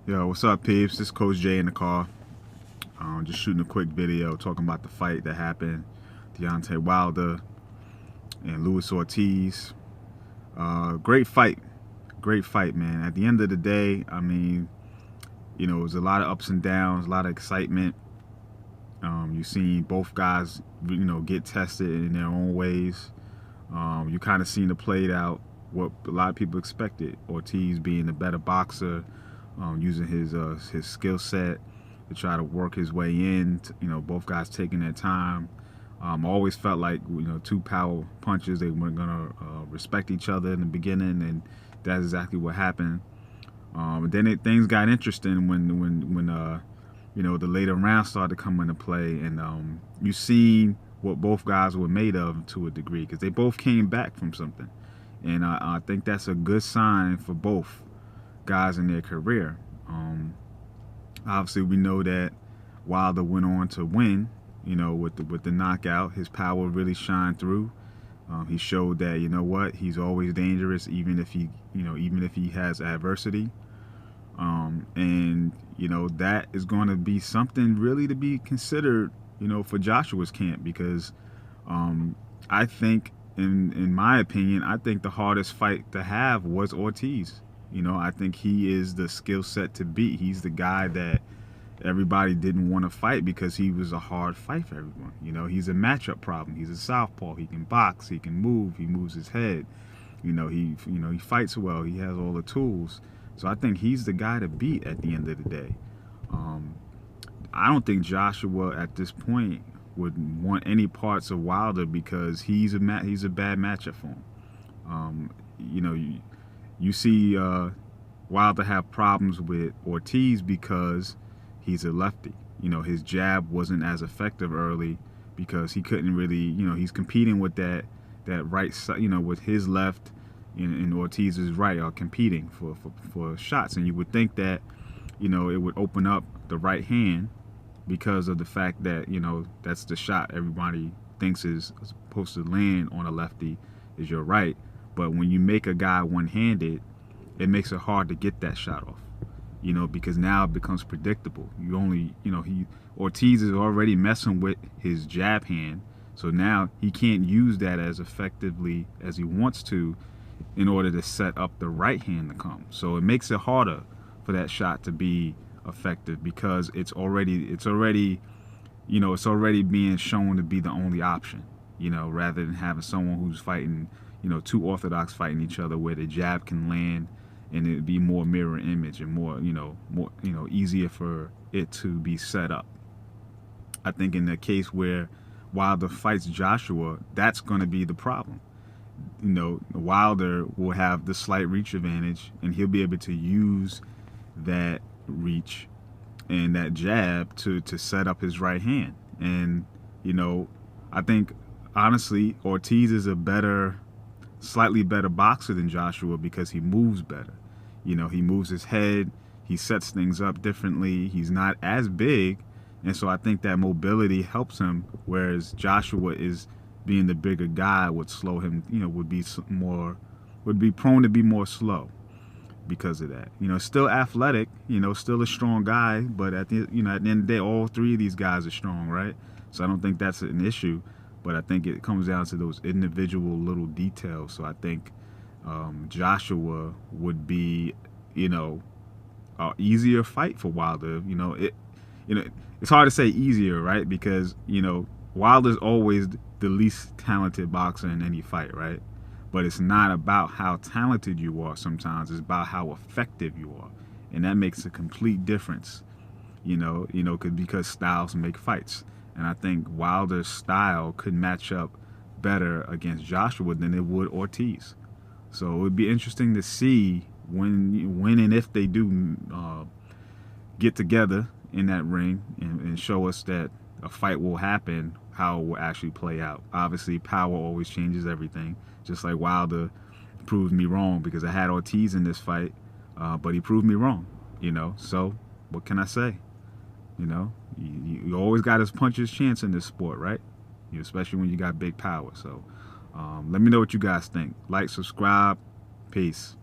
Yo, what's up, peeps? This is Coach Jay in the car. Just shooting a quick video talking about the fight that happened, Deontay Wilder and Luis Ortiz. Great fight, man. At the end of the day, I mean, it was a lot of ups and downs, a lot of excitement. You seen both guys, get tested in their own ways. You kind of seen it played out what a lot of people expected. Ortiz being the better boxer, using his skill set to try to work his way in. Both guys taking their time. Always felt like two power punches. They weren't gonna respect each other in the beginning, and that's exactly what happened. And then things got interesting when the later rounds started to come into play, and you seen what both guys were made of to a degree, because they both came back from something, and I think that's a good sign for both guys in their career. Obviously, we know that Wilder went on to win, with the knockout. His power really shined through. He showed that he's always dangerous, even if he has adversity. And that is going to be something really to be considered, for Joshua's camp, because I think, in my opinion, I think the hardest fight to have was Ortiz. I think he is the skill set to beat. He's the guy that everybody didn't want to fight because he was a hard fight for everyone. He's a matchup problem. He's a southpaw. He can box. He can move. He moves his head. He fights well. He has all the tools. So I think he's the guy to beat at the end of the day. I don't think Joshua at this point would want any parts of Wilder, because he's a bad matchup for him. You see Wilder have problems with Ortiz because he's a lefty. His jab wasn't as effective early because he couldn't really, he's competing with that right side, with his left and Ortiz's right are competing for shots. And you would think that, it would open up the right hand, because of the fact that, that's the shot everybody thinks is supposed to land on a lefty, is your right. But when you make a guy one-handed, it makes it hard to get that shot off, because now it becomes predictable. Ortiz is already messing with his jab hand, so now he can't use that as effectively as he wants to in order to set up the right hand to come. So it makes it harder for that shot to be effective, because it's already being shown to be the only option, rather than having someone who's fighting, two orthodox fighting each other, where the jab can land and it'd be more mirror image and more easier for it to be set up. I think in the case where Wilder fights Joshua, that's going to be the problem. Wilder will have the slight reach advantage, and he'll be able to use that reach and that jab to set up his right hand. And I think honestly Ortiz is a slightly better boxer than Joshua, because he moves better. He moves his head, he sets things up differently, he's not as big, and so I think that mobility helps him, whereas Joshua is being the bigger guy would slow him, would be prone to be more slow because of that. Still athletic, still a strong guy, but at the end of the day, all three of these guys are strong, right? So I don't think that's an issue, but I think it comes down to those individual little details. So I think Joshua would be, an easier fight for Wilder. It's hard to say easier, right? Because Wilder's always the least talented boxer in any fight, right? But it's not about how talented you are sometimes, it's about how effective you are. And that makes a complete difference, because styles make fights. And I think Wilder's style could match up better against Joshua than it would Ortiz. So it would be interesting to see when and if they do get together in that ring and show us that a fight will happen, how it will actually play out. Obviously, power always changes everything. Just like Wilder proved me wrong, because I had Ortiz in this fight, but he proved me wrong, So what can I say? You always got his puncher's chance in this sport, right? Especially when you got big power. So let me know what you guys think. Like, subscribe. Peace.